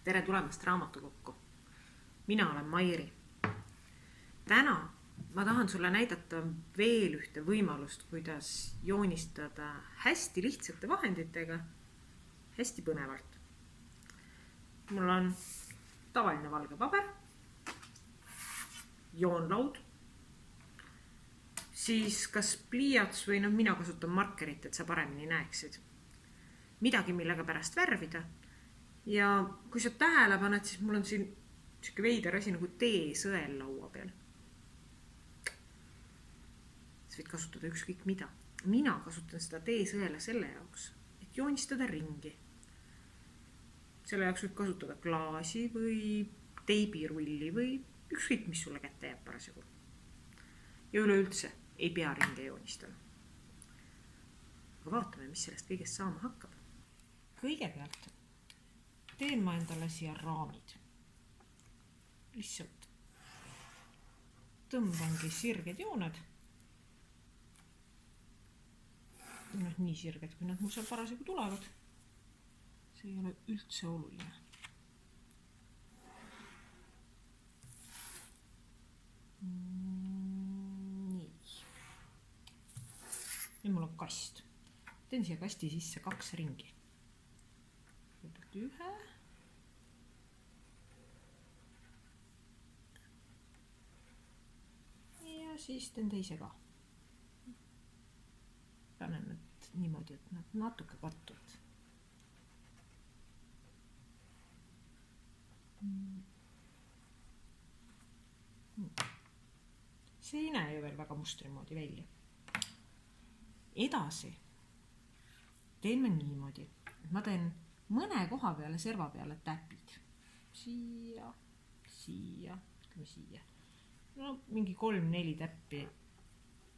Tere tulemast raamatukokku. Mina olen Mairi. Täna ma tahan sulle näidata veel ühte võimalust, kuidas joonistada hästi lihtsate vahenditega, hästi põnevalt. Mul on tavaline valge paber, joonlaud, siis kas pliiats või mina kasutan markerit, et sa paremini näeksid. Midagi, millega pärast värvida. Ja kui sa tähele paned, siis mul on siin selline veider asi nagu teesõel laua peal. Sa võid kasutada ükskõik mida. Mina kasutan seda teesõela selle jaoks, et joonistada ringi. Selle jaoks võid kasutada klaasi või teibirulli või ükskõik, mis sulle kätte jääb parasjagu. Ja üleüldse ei pea ringe joonistama. Aga vaatame, mis sellest kõigest saama hakkab. Kõigepealt teen ma endale siia raamid. Lihtsalt tõmbangi sirged jooned. Nii sirged, kui nad mul seal parasjagu tulevad. See ei ole üldse oluline. Nii. Nüüd mul on kast. Teen siia kasti sisse 2 ringi. Ühe. Ja siis teen teise ka. Panen nad niimoodi, et nad natuke kattuvad. See ei näe ju veel väga mustri moodi välja. Edasi teen ma niimoodi, et ma teen mõne koha peale serva peale täpid. Siia, siia, siia. No mingi 3-4 täppi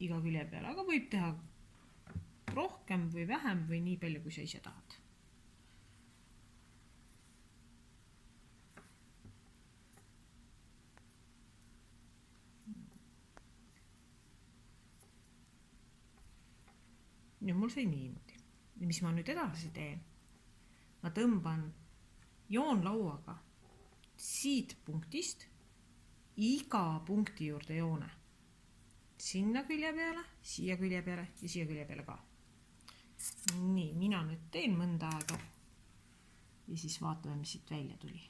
iga külje peale, aga võib teha rohkem või vähem või nii palju, kui sa ise tahad. Nüüd mul sai niimoodi. Ja mis ma nüüd edasi teen? Ma tõmban joonlauaga siit punktist iga punkti juurde joone. Sinna külje peale, siia külje peale ja siia külje peale ka. Nii, mina nüüd teen mõnda aega ja siis vaatame, mis siit välja tuli.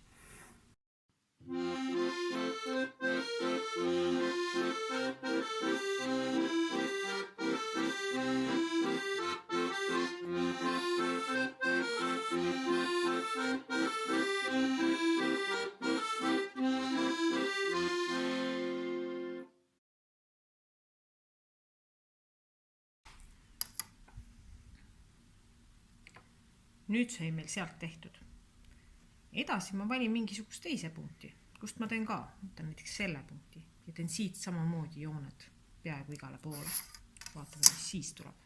Nüüd sai meil sealt tehtud. Edasi ma valin mingisugust teise punkti, kust ma teen ka. Võtan näiteks selle punkti ja teen siit samamoodi jooned peaaegu igale poole. Vaatame, mis siis tuleb.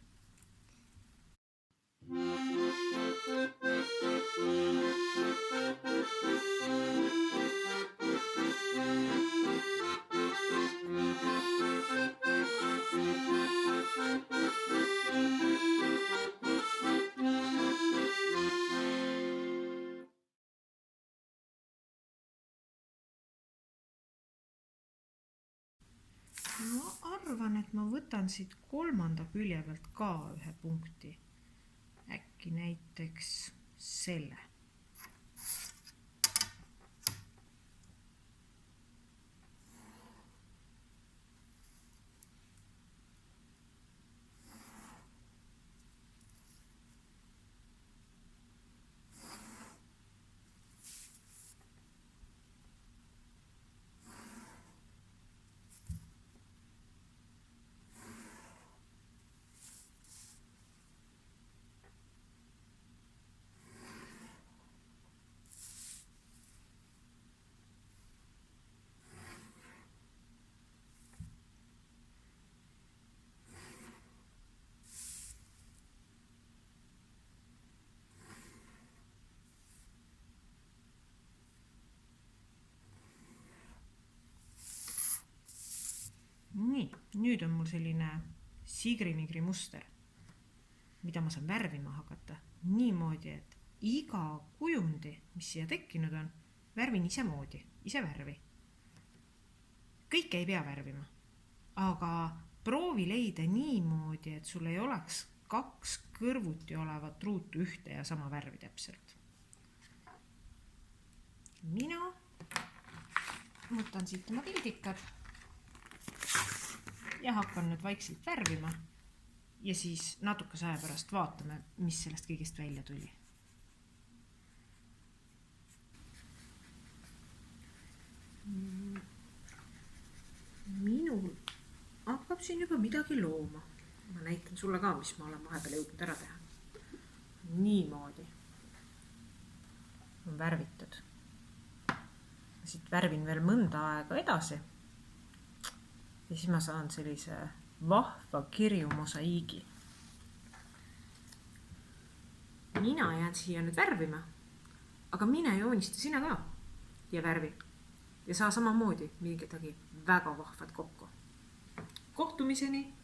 Ma arvan, et ma võtan siit 3. külje pealt ka ühe punkti. Äkki näiteks selle. Nii, nüüd on mul selline sigrimigri muster, mida ma saan värvima hakata niimoodi, et iga kujundi, mis siia tekkinud on, värvin ise moodi, ise värvi. Kõike ei pea värvima, aga proovi leida niimoodi, et sul ei oleks 2 kõrvuti olevat ruutu ühte ja sama värvi täpselt. Mina võtan siit oma tildikad ja hakkan nüüd vaikselt värvima ja siis natukese aja pärast vaatame, mis sellest kõigest välja tuli. Minul hakkab siin juba midagi looma. Ma näitan sulle ka, mis ma olen vahepeal jõudnud ära teha. Niimoodi on värvitud. Siit värvin veel mõnda aega edasi. Ja siis ma saan sellise vahva kirju mosaiigi. Mina jään siia nüüd värvima, aga mine joonista sina ka ja värvi. Ja saa samamoodi midagi väga vahvad kokku. Kohtumiseni!